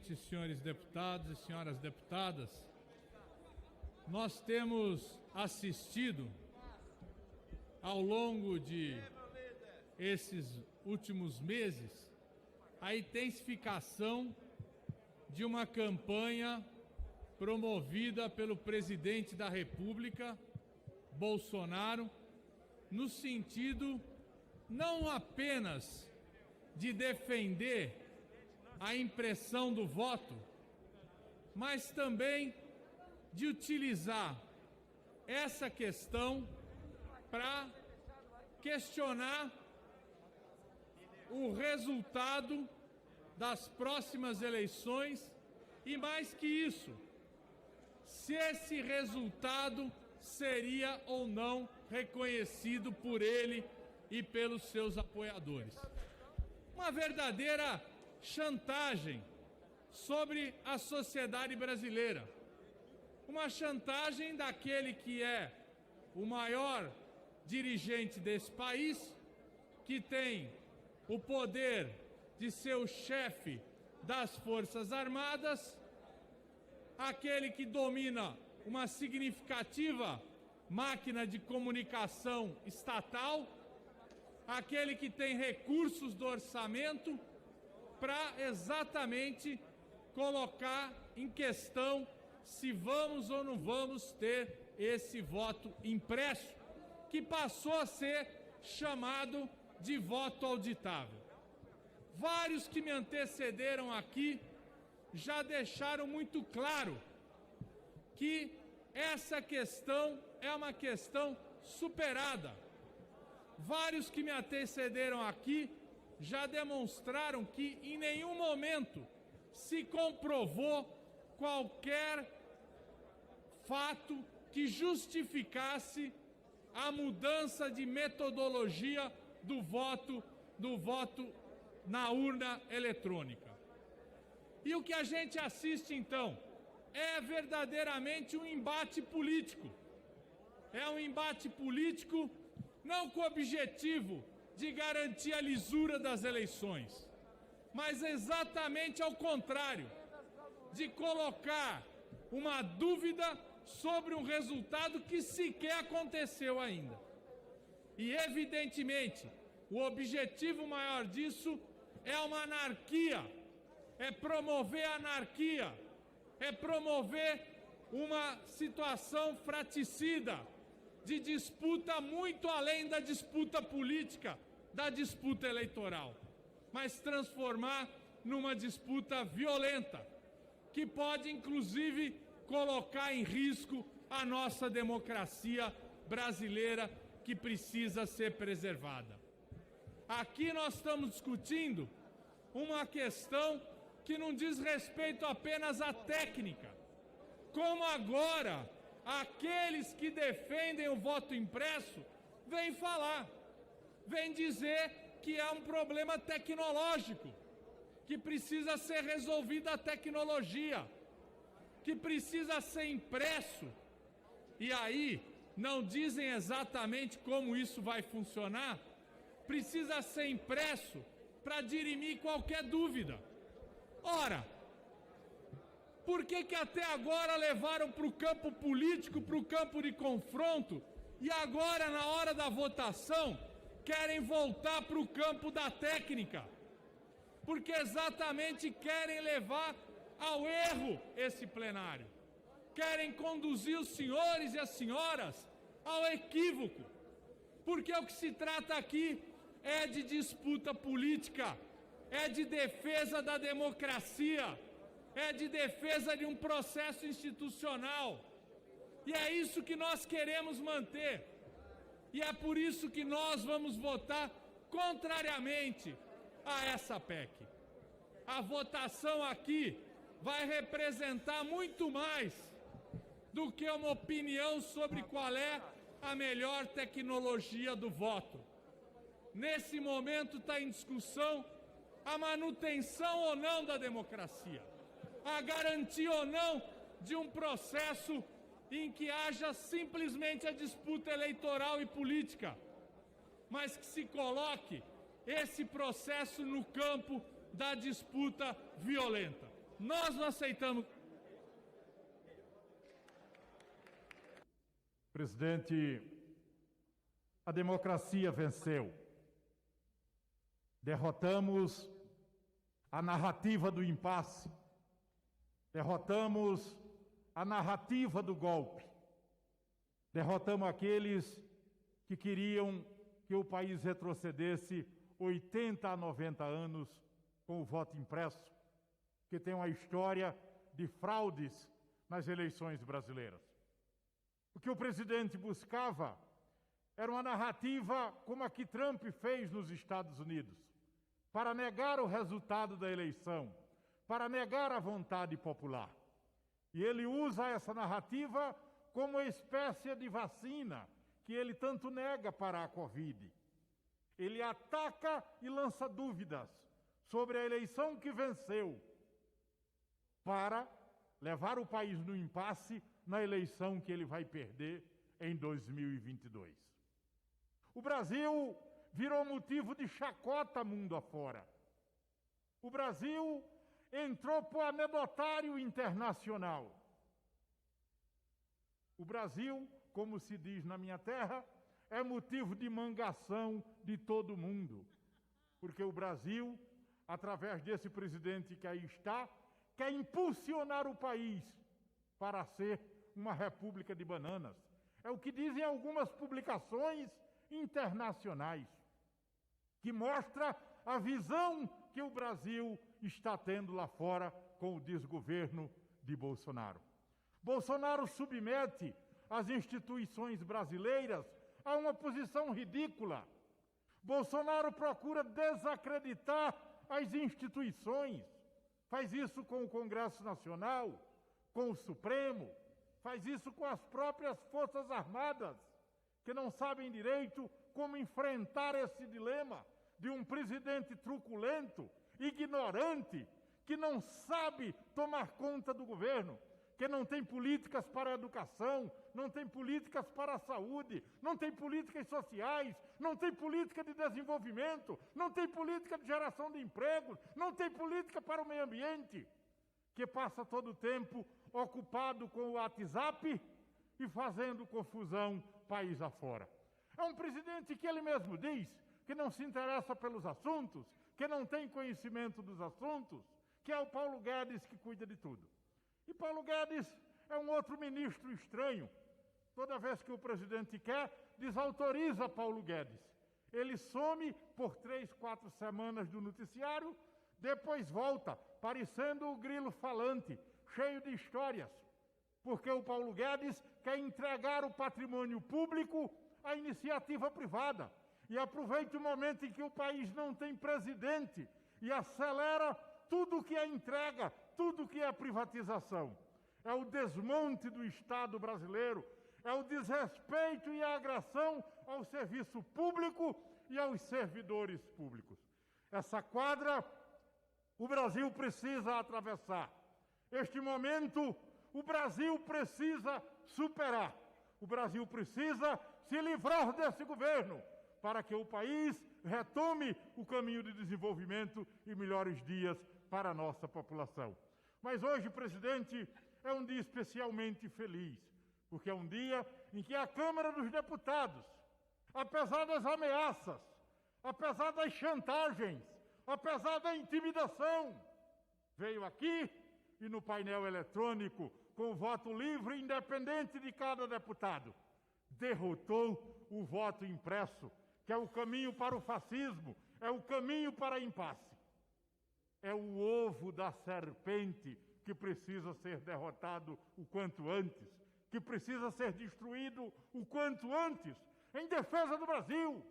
presidente, senhores deputados e senhoras deputadas, nós temos assistido ao longo de esses últimos meses a intensificação de uma campanha promovida pelo presidente da República, Bolsonaro, no sentido não apenas de defender a impressão do voto, mas também de utilizar essa questão para questionar o resultado das próximas eleições e, mais que isso, se esse resultado seria ou não reconhecido por ele e pelos seus apoiadores. Uma verdadeira chantagem sobre a sociedade brasileira. Uma chantagem daquele que é o maior dirigente desse país, que tem o poder de ser o chefe das Forças Armadas, aquele que domina uma significativa máquina de comunicação estatal, aquele que tem recursos do orçamento para exatamente colocar em questão se vamos ou não vamos ter esse voto impresso, que passou a ser chamado de voto auditável. Vários que me antecederam aqui já deixaram muito claro que essa questão é uma questão superada. Vários que me antecederam aqui já demonstraram que em nenhum momento se comprovou qualquer fato que justificasse a mudança de metodologia do voto na urna eletrônica. E o que a gente assiste, então, é verdadeiramente um embate político. É um embate político não com o objetivo de garantir a lisura das eleições, mas exatamente ao contrário, de colocar uma dúvida sobre um resultado que sequer aconteceu ainda. E, evidentemente, o objetivo maior disso é uma anarquia, é promover a anarquia, é promover uma situação fraticida, de disputa muito além da disputa política, da disputa eleitoral, mas transformar numa disputa violenta, que pode inclusive colocar em risco a nossa democracia brasileira, que precisa ser preservada. Aqui nós estamos discutindo uma questão que não diz respeito apenas à técnica, como agora aqueles que defendem o voto impresso vêm falar, vêm dizer que é um problema tecnológico, que precisa ser resolvida a tecnologia, que precisa ser impresso. E aí não dizem exatamente como isso vai funcionar. Precisa ser impresso para dirimir qualquer dúvida. Ora, por que até agora levaram para o campo político, para o campo de confronto, e agora, na hora da votação, querem voltar para o campo da técnica? Porque exatamente querem levar ao erro esse plenário. Querem conduzir os senhores e as senhoras ao equívoco. Porque o que se trata aqui é de disputa política, é de defesa da democracia, é de defesa de um processo institucional. E é isso que nós queremos manter. E é por isso que nós vamos votar contrariamente a essa PEC. A votação aqui vai representar muito mais do que uma opinião sobre qual é a melhor tecnologia do voto. Nesse momento está em discussão a manutenção ou não da democracia, a garantia ou não de um processo em que haja simplesmente a disputa eleitoral e política, mas que se coloque esse processo no campo da disputa violenta. Nós não aceitamos. Presidente, a democracia venceu. Derrotamos a narrativa do impasse. Derrotamos a narrativa do golpe. Derrotamos aqueles que queriam que o país retrocedesse 80 a 90 anos com o voto impresso, que tem uma história de fraudes nas eleições brasileiras. O que o presidente buscava era uma narrativa como a que Trump fez nos Estados Unidos, para negar o resultado da eleição, para negar a vontade popular. E ele usa essa narrativa como uma espécie de vacina que ele tanto nega para a Covid. Ele ataca e lança dúvidas sobre a eleição que venceu, para levar o país no impasse na eleição que ele vai perder em 2022. O Brasil virou motivo de chacota mundo afora. O Brasil entrou para o anedotário internacional. O Brasil, como se diz na minha terra, é motivo de mangação de todo mundo. Porque o Brasil, através desse presidente que aí está, quer impulsionar o país para ser uma república de bananas. É o que dizem algumas publicações internacionais, que mostra a visão que o Brasil está tendo lá fora com o desgoverno de Bolsonaro. Bolsonaro submete as instituições brasileiras a uma posição ridícula. Bolsonaro procura desacreditar as instituições. Faz isso com o Congresso Nacional, com o Supremo, faz isso com as próprias Forças Armadas, que não sabem direito como enfrentar esse dilema de um presidente truculento, ignorante, que não sabe tomar conta do governo, que não tem políticas para a educação, não tem políticas para a saúde, não tem políticas sociais, não tem política de desenvolvimento, não tem política de geração de empregos, não tem política para o meio ambiente, que passa todo o tempo ocupado com o WhatsApp e fazendo confusão país afora. É um presidente que ele mesmo diz que não se interessa pelos assuntos, que não tem conhecimento dos assuntos, que é o Paulo Guedes que cuida de tudo. E Paulo Guedes é um outro ministro estranho. Toda vez que o presidente quer, desautoriza Paulo Guedes. Ele some por 3, 4 semanas do noticiário, depois volta, parecendo o grilo falante, cheio de histórias. Porque o Paulo Guedes quer entregar o patrimônio público à iniciativa privada. E aproveita o momento em que o país não tem presidente e acelera tudo que é entrega, tudo que é privatização. É o desmonte do Estado brasileiro, é o desrespeito e a agressão ao serviço público e aos servidores públicos. Essa quadra o Brasil precisa atravessar. Este momento o Brasil precisa superar. O Brasil precisa se livrar desse governo para que o país retome o caminho de desenvolvimento e melhores dias para a nossa população. Mas hoje, presidente, é um dia especialmente feliz, porque é um dia em que a Câmara dos Deputados, apesar das ameaças, apesar das chantagens, apesar da intimidação, veio aqui e no painel eletrônico, com voto livre e independente de cada deputado, derrotou o voto impresso, que é o caminho para o fascismo, é o caminho para a impasse. É o ovo da serpente que precisa ser derrotado o quanto antes, que precisa ser destruído o quanto antes, em defesa do Brasil,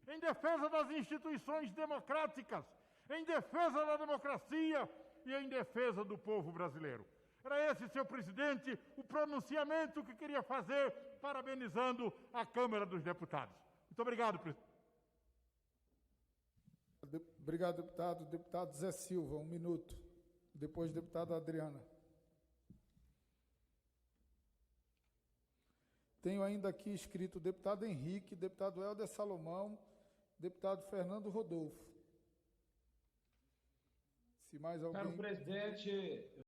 em defesa das instituições democráticas, em defesa da democracia e em defesa do povo brasileiro. Era esse, senhor presidente, o pronunciamento que queria fazer, parabenizando a Câmara dos Deputados. Muito obrigado, presidente. Obrigado, deputado. Deputado Zé Silva, 1 minuto. Depois, deputada Adriana. Tenho ainda aqui escrito o deputado Henrique, deputado Helder Salomão, deputado Fernando Rodolfo. Se mais Caro alguém... presidente,